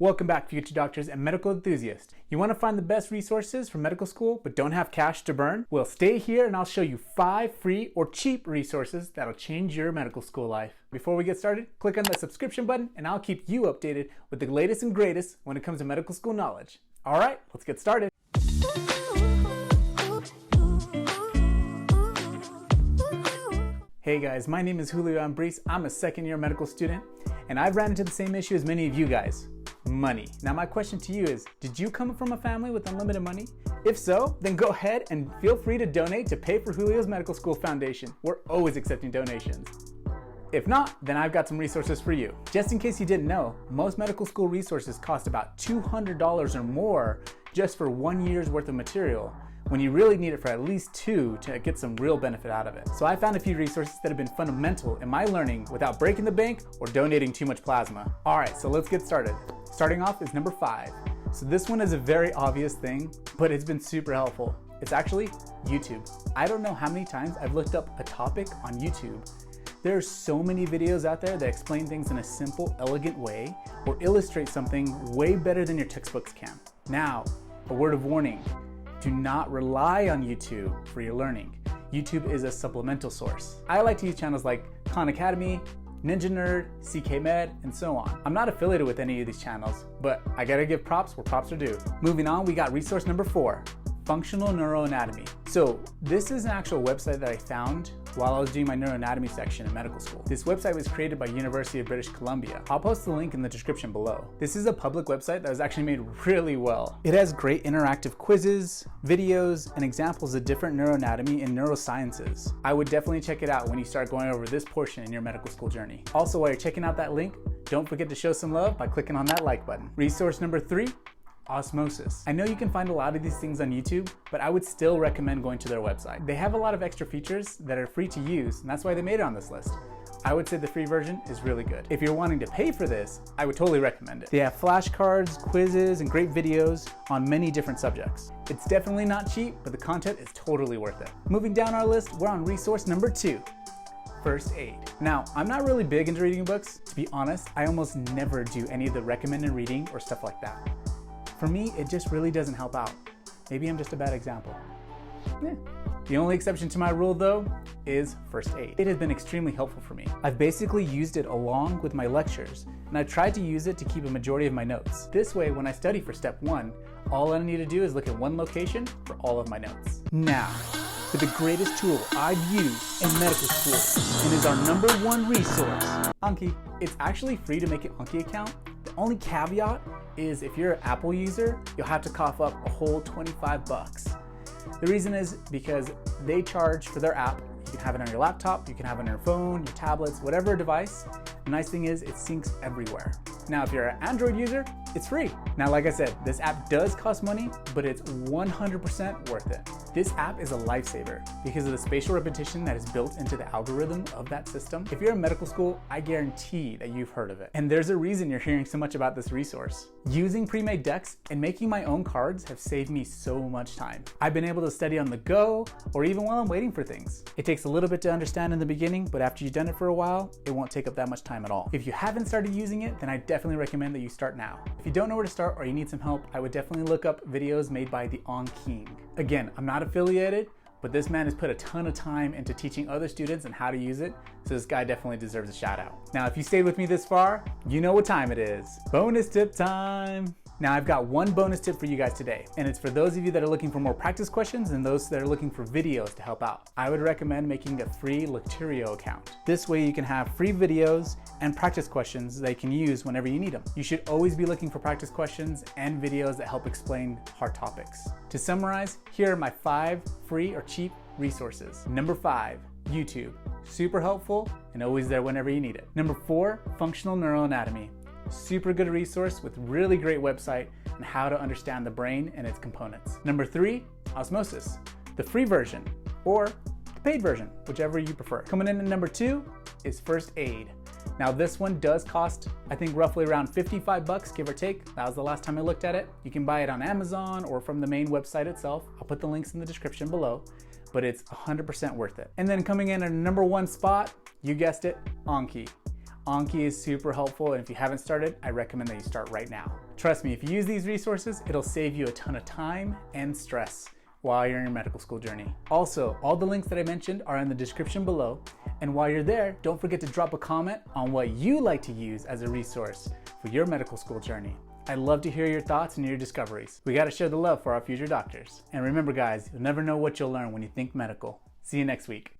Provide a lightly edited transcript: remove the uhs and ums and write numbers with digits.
Welcome back, future doctors and medical enthusiasts. You want to find the best resources for medical school but don't have cash to burn? Well, stay here and I'll show you 5 free or cheap resources that'll change your medical school life. Before we get started, click on the subscription button and I'll keep you updated with the latest and greatest when it comes to medical school knowledge. All right, let's get started. Hey guys, my name is Julio Ambriz. I'm a second-year medical student and I've ran into the same issue as many of you guys. Money. Now my question to you is, did you come from a family with unlimited money? If so, then go ahead and feel free to donate to pay for Julio's Medical School Foundation. We're always accepting donations. If not, then I've got some resources for you. Just in case you didn't know, most medical school resources cost about $200 or more just for 1 year's worth of material, when you really need it for at least 2 to get some real benefit out of it. So I found a few resources that have been fundamental in my learning without breaking the bank or donating too much plasma. All right, so let's get started. Starting off is number 5. So this one is a very obvious thing, but it's been super helpful. It's actually YouTube. I don't know how many times I've looked up a topic on YouTube. There are so many videos out there that explain things in a simple, elegant way or illustrate something way better than your textbooks can. Now, a word of warning. Do not rely on YouTube for your learning. YouTube is a supplemental source. I like to use channels like Khan Academy, Ninja Nerd, CK Med, and so on. I'm not affiliated with any of these channels, but I gotta give props where props are due. Moving on, we got resource number 4, Functional Neuroanatomy. So this is an actual website that I found while I was doing my neuroanatomy section in medical school. This website was created by University of British Columbia. I'll post the link in the description below. This is a public website that was actually made really well. It has great interactive quizzes, videos, and examples of different neuroanatomy and neurosciences. I would definitely check it out when you start going over this portion in your medical school journey. Also, while you're checking out that link, don't forget to show some love by clicking on that like button. Resource number 3, Osmosis. I know you can find a lot of these things on YouTube, but I would still recommend going to their website. They have a lot of extra features that are free to use, and that's why they made it on this list. I would say the free version is really good. If you're wanting to pay for this, I would totally recommend it. They have flashcards, quizzes, and great videos on many different subjects. It's definitely not cheap, but the content is totally worth it. Moving down our list, we're on resource number 2. First aid. Now, I'm not really big into reading books. To be honest, I almost never do any of the recommended reading or stuff like that. For me, it just really doesn't help out. Maybe I'm just a bad example. The only exception to my rule though is first aid. It has been extremely helpful for me. I've basically used it along with my lectures, and I've tried to use it to keep a majority of my notes. This way, when I study for step 1, all I need to do is look at one location for all of my notes. Now, for the greatest tool I've used in medical school, and is our number 1 resource, Anki. It's actually free to make an Anki account. The only caveat is if you're an Apple user, you'll have to cough up a whole 25 bucks. The reason is because they charge for their app. You can have it on your laptop, you can have it on your phone, your tablets, whatever device. The nice thing is it syncs everywhere. Now, if you're an Android user, it's free. Now, like I said, this app does cost money, but it's 100% worth it. This app is a lifesaver because of the spatial repetition that is built into the algorithm of that system. If you're in medical school, I guarantee that you've heard of it. And there's a reason you're hearing so much about this resource. Using pre-made decks and making my own cards have saved me so much time. I've been able to study on the go or even while I'm waiting for things. It takes a little bit to understand in the beginning, but after you've done it for a while, it won't take up that much time at all. If you haven't started using it, then I definitely recommend that you start now. If you don't know where to start or you need some help, I would definitely look up videos made by the On King. Again, I'm not affiliated, but this man has put a ton of time into teaching other students on how to use it, so this guy definitely deserves a shout out. Now, if you stayed with me this far, you know what time it is. Bonus tip time. Now, I've got one bonus tip for you guys today, and it's for those of you that are looking for more practice questions and those that are looking for videos to help out. I would recommend making a free Lecturio account. This way you can have free videos and practice questions that you can use whenever you need them. You should always be looking for practice questions and videos that help explain hard topics. To summarize, here are my 5 free or cheap resources. Number 5, YouTube. Super helpful and always there whenever you need it. Number 4, Functional Neuroanatomy. Super good resource with really great website on how to understand the brain and its components. Number 3, Osmosis, the free version or the paid version, whichever you prefer. Coming in at number 2 is First Aid. Now this one does cost, I think roughly around 55 bucks, give or take. That was the last time I looked at it. You can buy it on Amazon or from the main website itself. I'll put the links in the description below, but it's 100% worth it. And then coming in at number 1 spot, you guessed it, Anki. Anki is super helpful, and if you haven't started, I recommend that you start right now. Trust me, if you use these resources, it'll save you a ton of time and stress while you're in your medical school journey. Also, all the links that I mentioned are in the description below. And while you're there, don't forget to drop a comment on what you like to use as a resource for your medical school journey. I'd love to hear your thoughts and your discoveries. We gotta share the love for our future doctors. And remember guys, you'll never know what you'll learn when you think medical. See you next week.